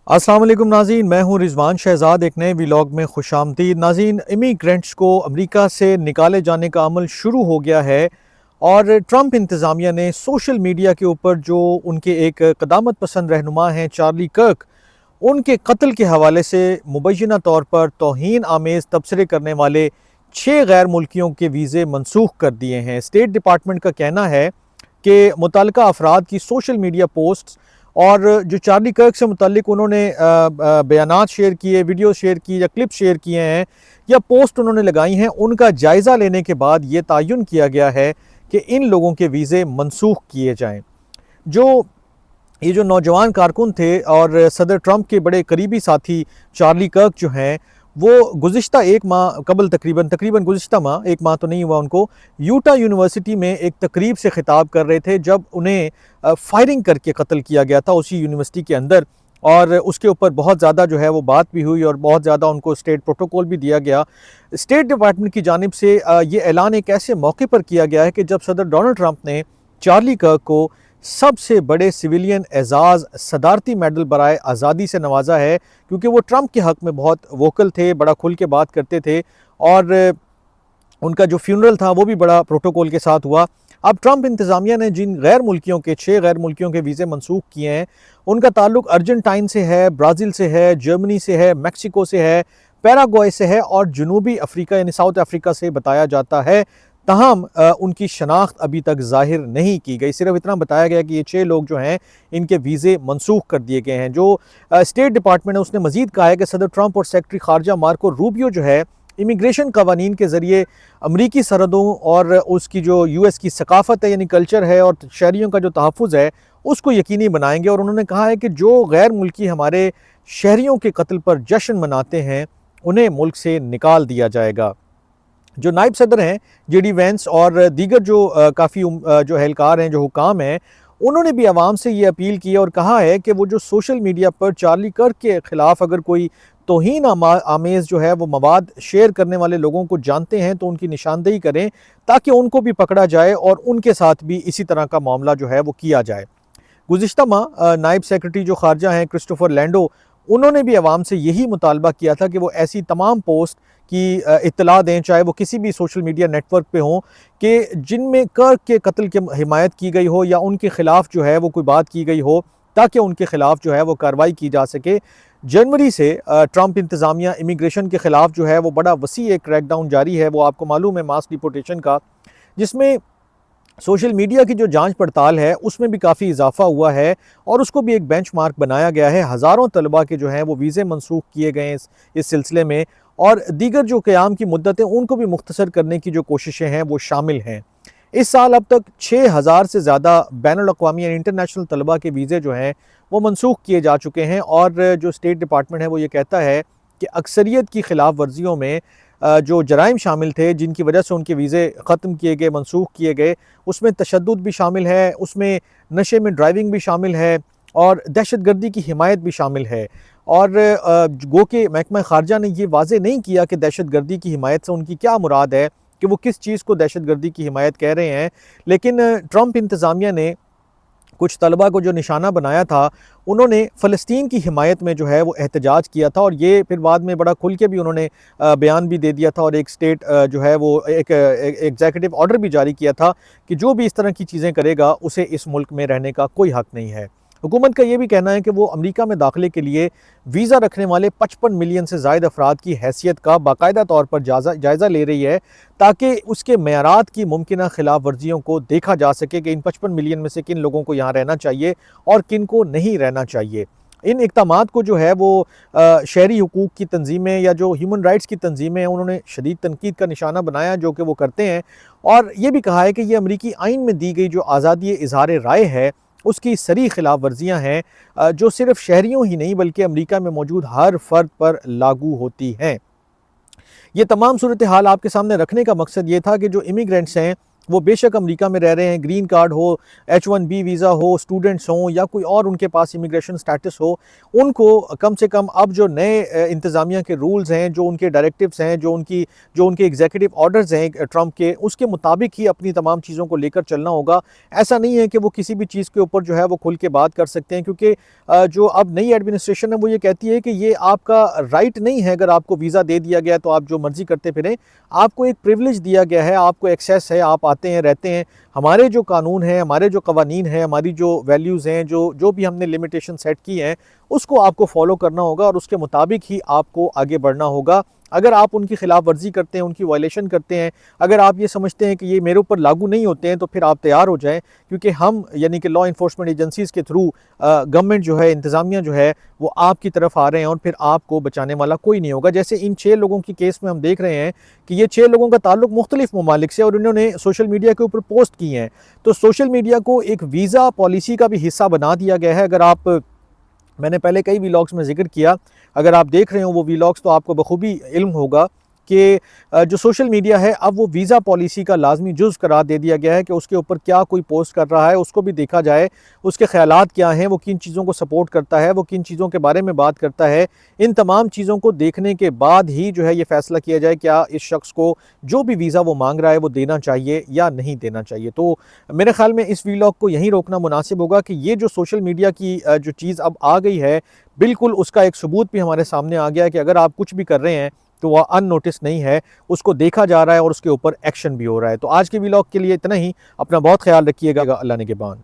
अस्सलाम वालेकुम नाज़रीन, मैं हूं रिजवान शहजाद। एक नए व्लॉग में खुशामदीद। नाज़रीन, इमिग्रेंट्स को अमेरिका से निकाले जाने का अमल शुरू हो गया है और ट्रंप इंतज़ामिया ने सोशल मीडिया के ऊपर जो उनके एक क़दामत पसंद रहनुमा हैं चार्ली कर्क, उनके कत्ल के हवाले से मुबैना तौर पर तौहीन आमेज़ तबसरे करने वाले 6 गैर मुल्कियों के वीज़े मनसूख कर दिए हैं। स्टेट डिपार्टमेंट का कहना है कि मुतल्लिका अफराद की सोशल मीडिया पोस्ट्स और जो चार्ली कर्क से मुतल्लिक उन्होंने बयानात शेयर किए, वीडियो शेयर की या क्लिप शेयर किए हैं या पोस्ट उन्होंने लगाई हैं, उनका जायज़ा लेने के बाद ये तयन किया गया है कि इन लोगों के वीज़े मनसूख किए जाएँ। ये जो नौजवान कारकुन थे और सदर ट्रंप के बड़े करीबी साथी चार्ली कर्क जो हैं, वो गुज़िश्ता 1 माह कबल तकरीबन गुज़िश्ता माह, 1 माह तो नहीं हुआ उनको, यूटा यूनिवर्सिटी में एक तकरीब से ख़िताब कर रहे थे जब उन्हें फायरिंग करके कत्ल किया गया था उसी यूनिवर्सिटी के अंदर। और उसके ऊपर बहुत ज़्यादा जो है वो बात भी हुई और बहुत ज़्यादा उनको स्टेट प्रोटोकॉल भी दिया गया। स्टेट डिपार्टमेंट की जानिब से ये ऐलान एक ऐसे मौके पर किया गया है कि जब सदर डोनाल्ड ट्रंप ने चार्ली कर्क को सबसे बड़े सिविलियन एजाज़ सदारती मेडल बराए आज़ादी से नवाजा है, क्योंकि वो ट्रंप के हक़ में बहुत वोकल थे, बड़ा खुल के बात करते थे और उनका जो फ्यूनरल था वो भी बड़ा प्रोटोकॉल के साथ हुआ। अब ट्रंप इंतज़ामिया ने जिन गैर मुल्कियों के 6 गैर मुल्कियों के वीज़े मनसूख किए हैं, उनका ताल्लुक अर्जेंटाइन से है, ब्राज़ील से है, जर्मनी से है, मैक्सिको से है, पैराग्वे से है और जनूबी अफ्रीका यानी साउथ अफ्रीका से बताया जाता है। तहम उनकी शनाख्त अभी तक ज़ाहिर नहीं की गई। सिर्फ इतना बताया गया कि ये 6 लोग जो हैं इनके वीज़े मनसूख कर दिए गए हैं। जो स्टेट डिपार्टमेंट है उसने मज़ीद कहा है कि सदर ट्रंप और सेक्रेटरी ख़ारजा मार्को रूबियो जो है इमिग्रेशन कवानीन के ज़रिए अमरीकी सरहदों और उसकी जो यूएस की सकाफ़त है यानी कल्चर है और शहरियों का जो तहफ़्फ़ुज़ है उसको यकीनी बनाएंगे। और उन्होंने कहा है कि जो गैर मुल्की हमारे शहरियों के कत्ल पर जश्न मनाते हैं उन्हें मुल्क से निकाल दिया जाएगा। जो नायब सदर हैं जेडी वेंस और दीगर जो काफ़ी जो एहलकार हैं, जो हुकाम हैं, उन्होंने भी आवाम से ये अपील की है और कहा है कि वो जो सोशल मीडिया पर चार्ली कर्क के ख़िलाफ़ अगर कोई तौहीन आमेज़ जो है वो मवाद शेयर करने वाले लोगों को जानते हैं तो उनकी निशानदेही करें ताकि उनको भी पकड़ा जाए और उनके साथ भी इसी तरह का मामला जो है वो किया जाए। गुज़िश्ता माह नायब सेक्रेटरी जो ख़ारजा हैं क्रिस्टोफर लैंडो, उन्होंने भी अवाम से यही मुतालबा किया था कि वो ऐसी तमाम पोस्ट की इत्तला दें, चाहे वो किसी भी सोशल मीडिया नेटवर्क पे हों, कि जिनमें कर्क के कत्ल की हिमायत की गई हो या उनके ख़िलाफ़ जो है वो कोई बात की गई हो, ताकि उनके ख़िलाफ़ जो है वो कार्रवाई की जा सके। जनवरी से ट्रंप इंतज़ामिया इमिग्रेशन के ख़िलाफ़ जो है वो बड़ा वसी एक क्रैकडाउन जारी है, वो आपको मालूम है, मास डिपोर्टेशन का, जिसमें सोशल मीडिया की जो जांच पड़ताल है उसमें भी काफ़ी इजाफा हुआ है और उसको भी एक बेंचमार्क बनाया गया है। हज़ारों तलबा के जो हैं वो वीज़े मनसूख किए गए हैं इस सिलसिले में और दीगर जो क़याम की मुद्दतें उनको भी मुख्तसर करने की जो कोशिशें हैं वो शामिल हैं। इस साल अब तक 6000 से ज़्यादा बैनुल-अक़वामी यानी इंटरनेशनल तलबा के वीज़े जो हैं वो मनसूख किए जा चुके हैं और जो स्टेट डिपार्टमेंट है वो ये कहता है कि अक्सरियत की खिलाफ वर्जियों में जो जराइम शामिल थे जिनकी वजह से उनके वीज़े ख़त्म किए गए, मनसूख किए गए, उसमें तशद्दुद भी शामिल है, उसमें नशे में ड्राइविंग भी शामिल है और दहशतगर्दी की हिमायत भी शामिल है। और गो के महकमा ख़ारजा ने ये वाज़ेह नहीं किया कि दहशतगर्दी की हिमायत से उनकी क्या मुराद है, कि वो किस चीज़ को दहशतगर्दी की हिमायत कह रहे हैं। लेकिन ट्रंप इंतज़ामिया ने कुछ तलबा को जो निशाना बनाया था, उन्होंने फ़लस्तीन की हिमायत में जो है वो एहतजाज किया था और ये फिर बाद में बड़ा खुल के भी उन्होंने बयान भी दे दिया था और एक स्टेट जो है वो एक एग्जीक्यूटिव ऑर्डर भी जारी किया था कि जो भी इस तरह की चीज़ें करेगा उसे इस मुल्क में रहने का कोई हक़ नहीं है। हुकूमत का ये भी कहना है कि वो अमेरिका में दाखिले के लिए वीज़ा रखने वाले 55 मिलियन से ज़ायद अफराद की हैसियत का बाकायदा तौर पर जायज़ा ले रही है ताकि उसके मेयारात की मुमकिना खिलाफ वर्जियों को देखा जा सके कि इन 55 मिलियन में से किन लोगों को यहाँ रहना चाहिए और किन को नहीं रहना चाहिए। इन इक़दामात को जो है वो शहरी हुकूक की तंजीमें या जो ह्यूमन राइट्स की तंजीमें हैं उन्होंने शदीद तनकीद का निशाना बनाया जो कि वो करते हैं और ये भी कहा है कि ये अमरीकी आइन में दी गई जो आज़ादी इज़हार राय है उसकी सरी खिलाफ वर्जियाँ हैं जो सिर्फ शहरियों ही नहीं बल्कि अमेरिका में मौजूद हर फ़र्द पर लागू होती हैं। ये तमाम सूरत हाल आपके सामने रखने का मकसद ये था कि जो इमिग्रेंट्स हैं वो बेशक अमेरिका में रह रहे हैं, ग्रीन कार्ड हो, H1B वीज़ा हो, स्टूडेंट्स हों या कोई और उनके पास इमिग्रेशन स्टेटस हो, उनको कम से कम अब जो नए इंतज़ामिया के रूल्स हैं, जो उनके डायरेक्टिव्स हैं, जो उनके एग्जीक्यूटिव ऑर्डर्स हैं ट्रंप के, उसके मुताबिक ही अपनी तमाम चीज़ों को लेकर चलना होगा। ऐसा नहीं है कि वो किसी भी चीज़ के ऊपर जो है वो खुल के बात कर सकते हैं, क्योंकि जो अब नई एडमिनिस्ट्रेशन है वो ये कहती है कि ये आपका राइट नहीं है। अगर आपको वीज़ा दे दिया गया तो आप जो मर्ज़ी करते फिरें, आपको एक प्रिविलेज दिया गया है, आपको एक्सेस है, आप आते हैं, रहते हैं। हमारे जो कानून हैं, हमारे जो कवानीन हैं, हमारी जो वैल्यूज़ हैं, जो भी हमने लिमिटेशन सेट की हैं, उसको आपको फॉलो करना होगा और उसके मुताबिक ही आपको आगे बढ़ना होगा। अगर आप उनकी खिलाफ वर्जी करते हैं, उनकी वायलेशन करते हैं, अगर आप ये समझते हैं कि ये मेरे ऊपर लागू नहीं होते हैं, तो फिर आप तैयार हो जाएं, क्योंकि हम यानी कि लॉ इन्फोर्समेंट एजेंसीज़ के थ्रू गवर्नमेंट जो है, इंतज़ामिया जो है, वो आपकी तरफ आ रहे हैं और फिर आपको बचाने वाला कोई नहीं होगा। जैसे इन 6 लोगों की केस में हम देख रहे हैं कि ये 6 लोगों का ताल्लुक मुख्तलिफ ममालिक से, और इन्होंने सोशल मीडिया के ऊपर पोस्ट की हैं। तो सोशल मीडिया को एक वीज़ा पॉलिसी का भी हिस्सा बना दिया गया है। अगर आप, मैंने पहले कई व्लॉग्स में जिक्र किया, अगर आप देख रहे हो वो व्लॉग्स तो आपको बखूबी इल्म होगा कि जो सोशल मीडिया है अब वो वीज़ा पॉलिसी का लाजमी जुज़ करार दे दिया गया है कि उसके ऊपर क्या कोई पोस्ट कर रहा है उसको भी देखा जाए, उसके ख़यालात क्या हैं, वो किन चीज़ों को सपोर्ट करता है, वो किन चीज़ों के बारे में बात करता है। इन तमाम चीज़ों को देखने के बाद ही जो है ये फ़ैसला किया जाए क्या इस शख्स को जो भी वीज़ा वो मांग रहा है वो देना चाहिए या नहीं देना चाहिए। तो मेरे ख़्याल में इस व्लॉग को यहीं रोकना मुनासिब होगा कि ये जो सोशल मीडिया की जो चीज़ अब आ गई है, बिल्कुल उसका एक सबूत भी हमारे सामने आ गया है कि अगर आप कुछ भी कर रहे हैं तो वह अननोटिस नहीं है, उसको देखा जा रहा है और उसके ऊपर एक्शन भी हो रहा है। तो आज के व्लॉग के लिए इतना ही। अपना बहुत ख्याल रखिएगा। अल्लाह ने के बाद।